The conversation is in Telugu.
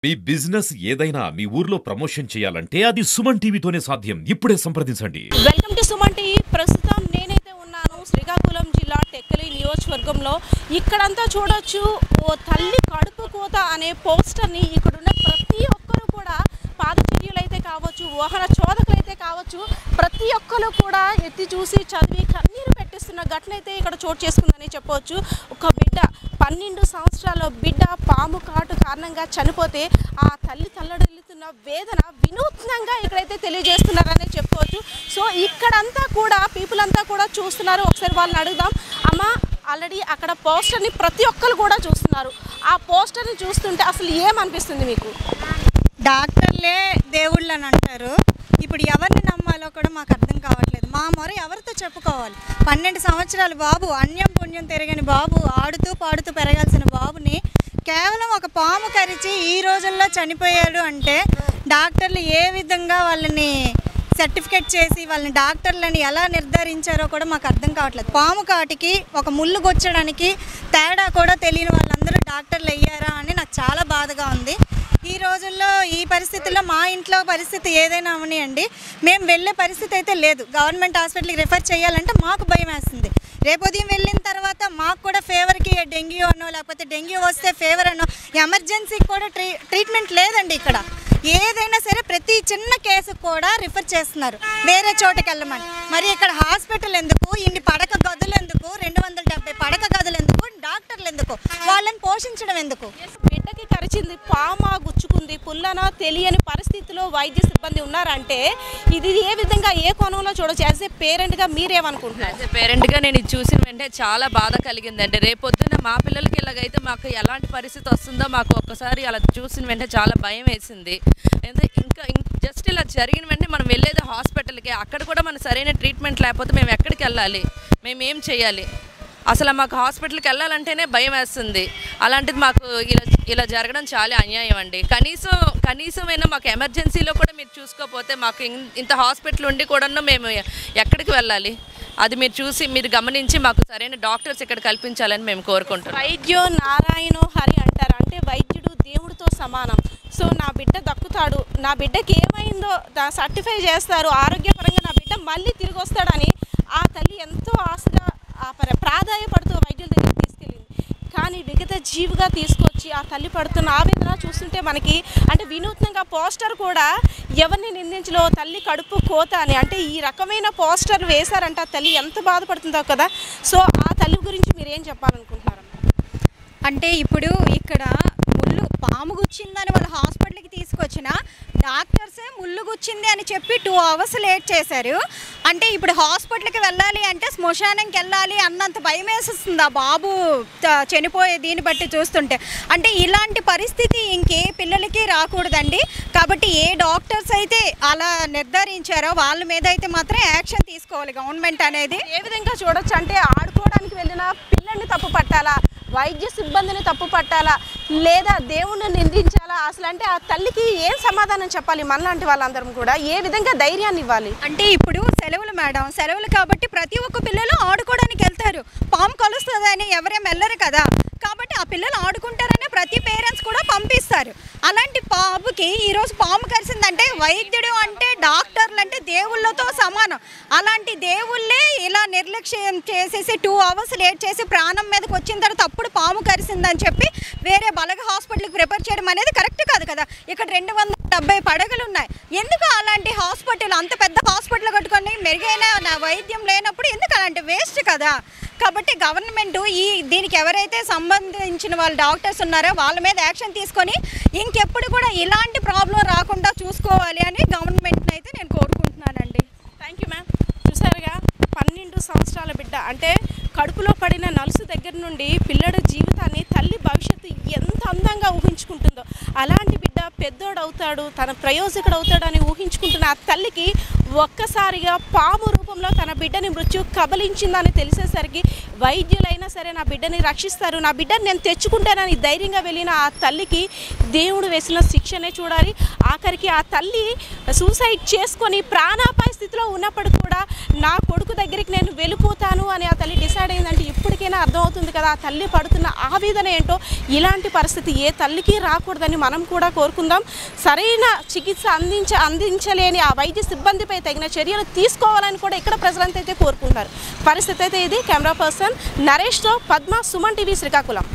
మీ బిజినెస్ ఏదైనా మీ ఊర్లో ప్రమోషన్ చేయాలంటే అది సుమన్ టీవీతోనే సాధ్యం. ఇప్పుడే సంప్రదించండి. Welcome to Suman TV. ప్రస్తుతం నేనైతే ఉన్నాను శ్రీకాకుళం జిల్లా టెక్కలి నియోజకవర్గంలో. ఇక్కడంతా చూడొచ్చు, ఓ తల్లి కడుపు కోత అనే పోస్టర్ని ఇక్కడున్న ప్రతి ఒక్కరు కూడా పాదచర్యులైతే కావచ్చు, వాహన చోదకులైతే కావచ్చు, ప్రతి ఒక్కరు కూడా ఎత్తి చూసి చదివి కన్నీరు పెట్టిస్తున్న ఘటన అయితే ఇక్కడ చోటు చేసుకుందని చెప్పవచ్చు. ఒక బిడ్డ 12 సంవత్సరాల బిడ్డ పాము కాటు కారణంగా చనిపోతే ఆ తల్లి తల్లడిల్లుతున్న వేదన వినూత్నంగా ఇక్కడైతే తెలియజేస్తున్నారనే చెప్పుకోవచ్చు. సో ఇక్కడంతా కూడా పీపుల్ అంతా కూడా చూస్తున్నారు. ఒకసారి వాళ్ళని అడుగుదాం. అమ్మ, ఆల్రెడీ అక్కడ పోస్టర్ని ప్రతి ఒక్కరు కూడా చూస్తున్నారు. ఆ పోస్టర్ని చూస్తుంటే అసలు ఏమనిపిస్తుంది మీకు? డాక్టర్లే దేవుళ్ళు అని అంటారు. ఇప్పుడు ఎవరిని నమ్మాలో కూడా మాకు అర్థం కావట్లేదు. మా మొర ఎవరితో చెప్పుకోవాలి? 12 సంవత్సరాల బాబు, అన్యం పుణ్యం తిరగని బాబు, ఆడుతూ పాడుతూ పెరగాల్సిన బాబుని కేవలం ఒక పాము కరిచి ఈ రోజుల్లో చనిపోయాడు అంటే డాక్టర్లు ఏ విధంగా వాళ్ళని సర్టిఫికేట్ చేసి వాళ్ళని డాక్టర్లని ఎలా నిర్ధారించారో కూడా మాకు అర్థం కావట్లేదు. పాము కాటికి ఒక ముళ్ళు గుచ్చడానికి తేడా కూడా తెలియని వాళ్ళందరూ డాక్టర్లు అయ్యారా అని నాకు చాలా బాధగా ఉంది. ఈ రోజుల్లో ఈ పరిస్థితుల్లో మా ఇంట్లో పరిస్థితి ఏదైనా అవనియండి, మేము వెళ్ళే పరిస్థితి అయితే లేదు. గవర్నమెంట్ హాస్పిటల్కి రిఫర్ చేయాలంటే మాకు భయం వేస్తుంది. రేపు ఉదయం వెళ్ళిన తర్వాత మాకు కూడా ఫీవర్కి డెంగ్యూ అనో లేకపోతే డెంగ్యూ వస్తే ఫీవర్ అనో ఎమర్జెన్సీకి కూడా ట్రీట్మెంట్ లేదండి. ఇక్కడ ఏదైనా సరే ప్రతి చిన్న కేసుకు కూడా రిఫర్ చేస్తున్నారు వేరే చోటుకి వెళ్ళమని. మరి ఇక్కడ హాస్పిటల్ ఎందుకు, ఇన్ని పడక గదులు ఎందుకు, 270 పడక గదులు ఎందుకు, డాక్టర్లు ఎందుకు, వాళ్ళని పోషించడం ఎందుకు? బిడ్డకి కరిచింది, పామా గుచ్చుకుంది, పుల్లనా తెలియని పరిస్థితిలో వైద్య సిబ్బంది ఉన్నారంటే ఇది ఏ విధంగా ఏ కోణంలో చూడొచ్చు? యాజ్ ఏ పేరెంట్గా మీరేమనుకుంటున్నారు? యాజ్ ఏ పేరెంట్గా నేను ఇది చూసిన వెంటనే చాలా బాధ కలిగిందండి. రేపొద్దున మా పిల్లలకి ఇలాగైతే మాకు ఎలాంటి పరిస్థితి వస్తుందో మాకు ఒక్కసారి అలా చూసిన వెంటనే చాలా భయం వేసింది. ఇంకా జస్ట్ ఇలా జరిగిన వెంటనే మనం వెళ్ళేది హాస్పిటల్కి, అక్కడ కూడా మన సరైన ట్రీట్మెంట్ లేకపోతే మేము ఎక్కడికి వెళ్ళాలి, మేము ఏం చేయాలి? అసలు మాకు హాస్పిటల్కి వెళ్ళాలంటేనే భయం వేస్తుంది. అలాంటిది మాకు ఇలా జరగడం చాలా అన్యాయం అండి. కనీసమైనా మాకు ఎమర్జెన్సీలో కూడా మీరు చూసుకోకపోతే మాకు ఇంత హాస్పిటల్ ఉండి కూడా మేము ఎక్కడికి వెళ్ళాలి? అది మీరు చూసి మీరు గమనించి మాకు సరైన డాక్టర్స్ ఇక్కడ కల్పించాలని మేము కోరుకుంటున్నాం. వైద్యో నారాయణో హరి అంటారు, అంటే వైద్యుడు దేవుడితో సమానం. సో నా బిడ్డ దక్కుతాడు, నా బిడ్డకి ఏమైందో సర్టిఫై చేస్తారు, ఆరోగ్యపరంగా నా బిడ్డ మళ్ళీ తిరిగి వస్తాడని ఆ తల్లి ఎంతో ఆశగా ప్రాధాయపడుతూ వైద్యుల దగ్గరికి తీసుకెళ్ళింది. కానీ విగత జీవిగా తీసుకొచ్చి ఆ తల్లి పడుతున్న ఆవేదన చూస్తుంటే మనకి అంటే వినూత్నంగా పోస్టర్ కూడా ఎవరిని నిందించలో తల్లి కడుపు కోత అని, అంటే ఈ రకమైన పోస్టర్ వేశారంటే ఆ తల్లి ఎంత బాధపడుతుందో కదా. సో ఆ తల్లి గురించి మీరు ఏం చెప్పాలనుకుంటున్నారు? అంటే ఇప్పుడు ఇక్కడ ముళ్ళు పాము గుచ్చిందని వాళ్ళు హాస్పిటల్కి తీసుకొచ్చిన డాక్టర్సే ముళ్ళు గుచ్చింది అని చెప్పి 2 అవర్స్ లేట్ చేశారు. అంటే ఇప్పుడు హాస్పిటల్కి వెళ్ళాలి అంటే శ్మశానంకి వెళ్ళాలి అన్నంత భయం వేసేస్తుంది ఆ బాబు చనిపోయే దీన్ని బట్టి చూస్తుంటే. అంటే ఇలాంటి పరిస్థితి ఇంకే పిల్లలకి రాకూడదండి. కాబట్టి ఏ డాక్టర్స్ అయితే అలా నిర్ధారించారో వాళ్ళ మీద అయితే మాత్రం యాక్షన్ తీసుకోవాలి గవర్నమెంట్ అనేది. ఏ విధంగా చూడొచ్చు అంటే ఆడుకోవడానికి వెళ్ళిన పిల్లల్ని తప్పు పట్టాలా, వైద్య సిబ్బందిని తప్పు పట్టాలా, లేదా దేవుణ్ణి నిందించాలా? అసలు అంటే ఆ తల్లికి ఏం సమాధానం చెప్పాలి? మనలాంటి వాళ్ళందరం కూడా ఏ విధంగా ధైర్యాన్ని ఇవ్వాలి? అంటే ఇప్పుడు సెలవులు మేడం, సెలవులు కాబట్టి ప్రతి ఒక్క పిల్లలు ఆడుకోవడానికి వెళ్తారు. పాము కలుస్తుందని ఎవరేం వెళ్ళరు కదా. కాబట్టి ఆ పిల్లలు ఆడుకుంటారని ప్రతి పేరెంట్స్ కూడా పంపిస్తారు. అలాంటి బాబుకి ఈరోజు పాము కరిసిందంటే వైద్యుడు అంటే డాక్టర్లు అంటే దేవుళ్ళతో సమానం. అలాంటి దేవుళ్ళే ఇలా నిర్లక్ష్యం చేసేసి 2 అవర్స్ లేట్ చేసి ప్రాణం మీదకి వచ్చిన తర్వాత అప్పుడు పాము కరిసిందని చెప్పి వేరే బలగ హాస్పిటల్కి ప్రిపేర్ చేయడం అనేది కరెక్ట్ కాదు కదా. ఇక్కడ 270 పడగలు ఉన్నాయి. ఎందుకు అలాంటి హాస్పిటల్, అంత పెద్ద హాస్పిటల్ కట్టుకొని మెరుగైన వైద్యం లేనప్పుడు ఎందుకు అలాంటి వేస్ట్ కదా. కాబట్టి గవర్నమెంట్ దీనికి ఎవరైతే సంబంధించిన వాళ్ళు డాక్టర్స్ ఉన్నారో వాళ్ళ మీద యాక్షన్ తీసుకొని ఇంకెప్పుడు కూడా ఇలాంటి ప్రాబ్లం రాకుండా చూసుకోవాలి అని గవర్నమెంట్ని అయితే నేను కోరుకుంటున్నానండి. Thank you ma'am. చూసారుగా 12 సంవత్సరాల బిడ్డ అంటే కడుపులో పడిన నలుసు దగ్గర నుండి పిల్లడి జీవితాన్ని తల్లి భవిష్యత్తు ఎంత అందంగా ఊహించుకుంటుందో అలాంటి బిడ్డ పెద్దోడవుతాడు, తన ప్రయోజకుడు అవుతాడని ఊహించుకుంటున్న ఆ తల్లికి ఒక్కసారిగా పాము రూపంలో తన బిడ్డని మృత్యు కబలించిందని తెలిసేసరికి వైద్యులైనా సరే నా బిడ్డని రక్షిస్తారు, నా బిడ్డని నేను తెచ్చుకుంటానని ధైర్యంగా వెళ్ళిన ఆ తల్లికి దేవుడు వేసిన శిక్షనే చూడాలి. ఆఖరికి ఆ తల్లి సూసైడ్ చేసుకొని ప్రాణాపాయ పరిస్థితిలో ఉన్నప్పటికీ కూడా నా కొడుకు దగ్గరికి నేను వెళ్ళిపోతాను అని ఆ తల్లి డిసైడ్ అయిందంటే ఇప్పటికైనా అర్థమవుతుంది కదా ఆ తల్లి పడుతున్న ఆవేదన ఏంటో. ఇలాంటి పరిస్థితి ఏ తల్లికి రాకూడదని మనం కూడా కోరుకుందాం. సరైన చికిత్స అందించలేని ఆ వైద్య సిబ్బందిపై తగిన చర్యలు తీసుకోవాలని కూడా ఇక్కడ ప్రజలంతా అయితే కోరుకుంటారు. పరిస్థితి అయితే ఇది. కెమెరా పర్సన్ నరేష్తో పద్మ, సుమన్ టీవీ, శ్రీకాకుళం.